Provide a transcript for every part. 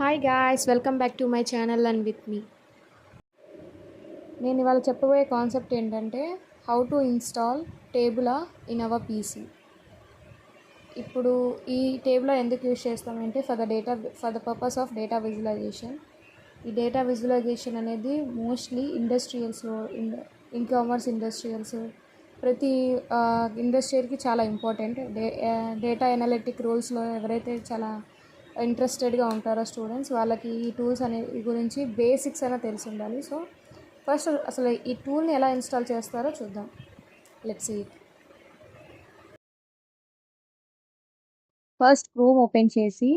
Hi guys, welcome back to my channel and with me. నేను ఇవాళ చెప్పబోయే concept ఏంటంటే how to install Tableau in our PC. ఇప్పుడు ఈ టేబుల్ ఎందుకు యూజ్ చేస్తామంటే for the purpose of data visualization. ఈ డేటా విజువలైజేషన్ అనేది మోస్ట్లీ ఇండస్ట్రియల్స్లో ఇన్కామర్స్ ఇండస్ట్రియల్స్ ప్రతి ఇండస్ట్రీకి చాలా ఇంపార్టెంట్. డేటా ఎనాలిటిక్ రోల్స్లో ఎవరైతే చాలా ఇంట్రెస్టెడ్గా ఉంటారో స్టూడెంట్స్, వాళ్ళకి ఈ టూల్స్ గురించి బేసిక్స్ అయినా తెలిసి ఉండాలి. సో ఫస్ట్ అసలు ఈ టూల్ని ఎలా ఇన్స్టాల్ చేస్తారో చూద్దాం. Let's see it. First Chrome open చేసి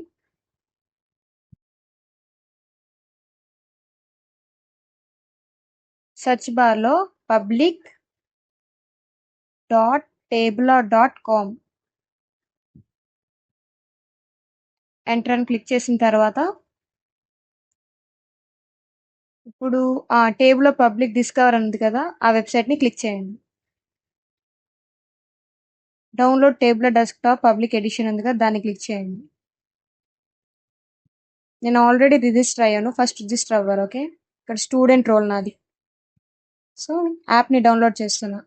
సెర్చ్ బార్లో public.tabula.com ఎంటర్ అని క్లిక్ చేసిన తర్వాత ఇప్పుడు ఆ టేబుల్ పబ్లిక్ డిస్కవర్ ఉంది కదా, ఆ వెబ్సైట్ని క్లిక్ చేయండి. Download Tableau desktop public edition ఉంది కదా, దాన్ని క్లిక్ చేయండి. నేను ఆల్రెడీ రిజిస్టర్ అయ్యాను, ఫస్ట్ రిజిస్టర్ అవ్వాలి. ఓకే, ఇక్కడ స్టూడెంట్ రోల్ నాది. సో యాప్ని డౌన్లోడ్ చేస్తున్నా.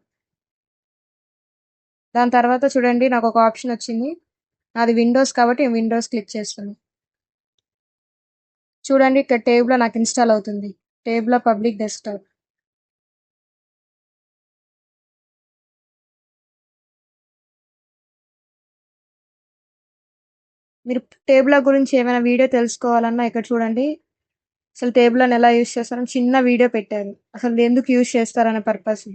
దాని తర్వాత చూడండి, నాకు ఒక ఆప్షన్ వచ్చింది. అది విండోస్ కాబట్టి విండోస్ క్లిక్ చేస్తాను. చూడండి, ఇక్కడ టేబుల్ నాకు ఇన్స్టాల్ అవుతుంది. Table public desktop. మీరు టేబుల్ గురించి ఏమైనా వీడియో తెలుసుకోవాలన్నా ఇక్కడ చూడండి. అసలు టేబుల్ అని ఎలా యూజ్ చేస్తారని చిన్న వీడియో పెట్టారు. అసలు ఎందుకు యూజ్ చేస్తారనే పర్పస్,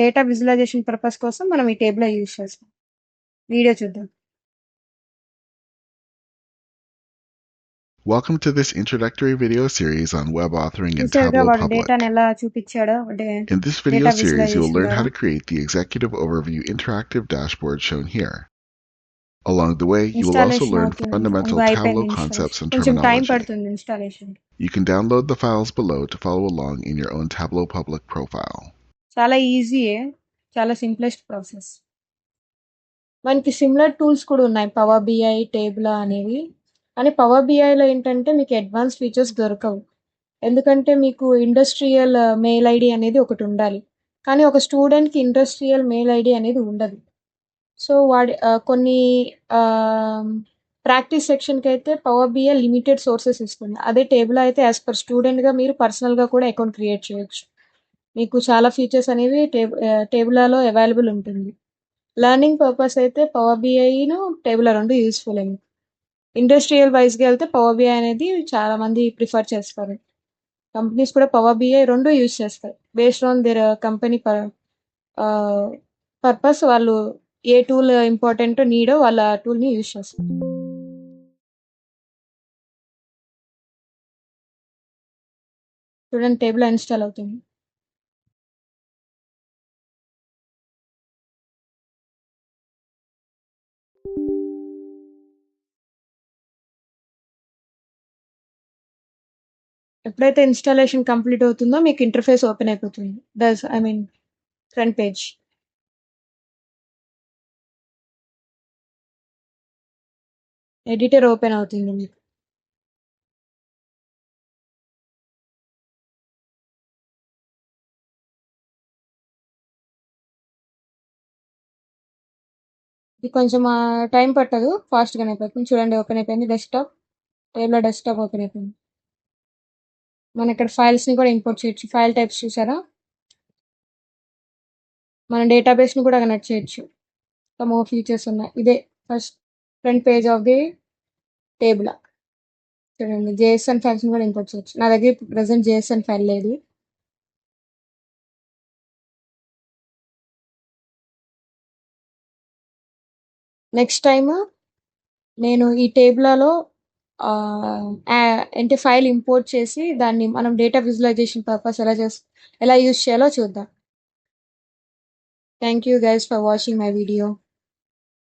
డేటా విజువలైజేషన్ పర్పస్ కోసం మనం ఈ టేబుల్ యూజ్ చేస్తాం. వీడియో చూద్దాం. Welcome to this introductory video series on web authoring in Tableau Public. In this video series, you will learn how to create the Executive Overview interactive dashboard shown here. Along the way, you will also learn fundamental Tableau concepts and terminology. You can download the files below to follow along in your own Tableau Public profile. చాలా ఈజీయే, చాలా simplest process. మనకి similar tools కూడా ఉన్నాయి, power BI, table అనేవి. కానీ power బిఐలో ఏంటంటే మీకు advance features దొరకవు. ఎందుకంటే మీకు ఇండస్ట్రియల్ మెయిల్ ఐడి అనేది ఒకటి ఉండాలి, కానీ ఒక స్టూడెంట్కి ఇండస్ట్రియల్ మెయిల్ ఐడి అనేది ఉండదు. సో కొన్ని ప్రాక్టీస్ సెక్షన్కి అయితే పవర్ బిఐ లిమిటెడ్ సోర్సెస్ ఇస్తుంది. అదే టేబుల్ అయితే యాజ్ పర్ స్టూడెంట్గా మీరు పర్సనల్గా కూడా అకౌంట్ క్రియేట్ చేయొచ్చు. మీకు చాలా ఫీచర్స్ అనేవి టేబుల్లో అవైలబుల్ ఉంటుంది. లెర్నింగ్ పర్పస్ అయితే పవర్ బిఐను టేబుల్ రెండు యూస్ఫుల్ అయింది. ఇండస్ట్రియల్ వైజ్గా వెళ్తే పవర్ బిఐ అనేది చాలా మంది ప్రిఫర్ చేస్తారు. కంపెనీస్ కూడా పవర్ బిఐ రెండు యూజ్ చేస్తారు. Based on their company purpose వాళ్ళు ఏ టూల్ ఇంపార్టెంట్ నీడో వాళ్ళ టూల్ని యూజ్ చేస్తారు. చూడండి, టేబుల్ ఇన్స్టాల్ అవుతుంది. ఎప్పుడైతే ఇన్స్టాలేషన్ కంప్లీట్ అవుతుందో మీకు ఇంటర్ఫేస్ ఓపెన్ అయిపోతుంది. Front page. ఎడిటర్ ఓపెన్ అవుతుంది మీకు. ఇది కొంచెం టైం పట్టదు, ఫాస్ట్గానే అయిపోతుంది. చూడండి, ఓపెన్ అయిపోయింది. డెస్క్టాప్ టేబుల్ డెస్క్టాప్ ఓపెన్ అయిపోయింది. మనం ఇక్కడ ఫైల్స్ని కూడా ఇంపోర్ట్ చేయొచ్చు. ఫైల్ టైప్స్ చూసారా, మన డేటాబేస్ని కూడా కనెక్ట్ చేయొచ్చు. మోర్ ఫీచర్స్ ఉన్నాయి. ఇదే first front page of the table. చూడండి, జేఎస్ఎన్ ఫైల్స్ని కూడా ఇంపోర్ట్ చేయొచ్చు. నా దగ్గర ప్రజెంట్ జేఎస్ఎన్ ఫైల్ లేదు. నెక్స్ట్ టైం నేను ఈ టేబుల్లో అంటే ఫైల్ ఇంపోర్ట్ చేసి దాన్ని మనం డేటా విజువలైజేషన్ పర్పస్ ఎలా యూజ్ చేయాలో చూద్దాం. Thank you guys for watching my video.